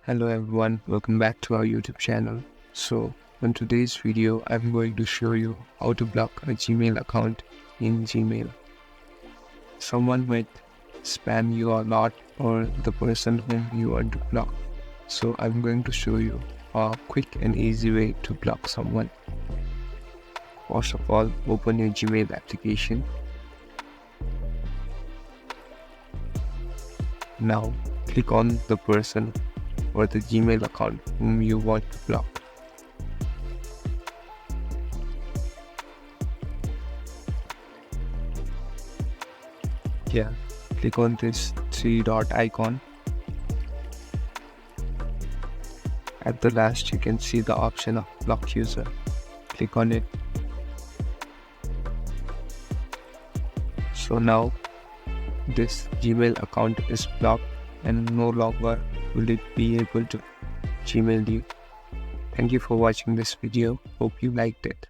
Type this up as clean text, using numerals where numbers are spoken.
Hello everyone, welcome back to our YouTube channel. So in today's video, I'm going to show you how to block a Gmail account in Gmail. Someone might spam you a lot or the person whom you want to block. So I'm going to show you a quick and easy way to block someone. First of all, open your Gmail application. Now click on the person or the Gmail account whom you want to block. Here, click on this three dot icon. At the last, you can see the option of block user. Click on it. So now this Gmail account is blocked and no longer will it be able to Gmail you. Thank you for watching this video. Hope you liked it.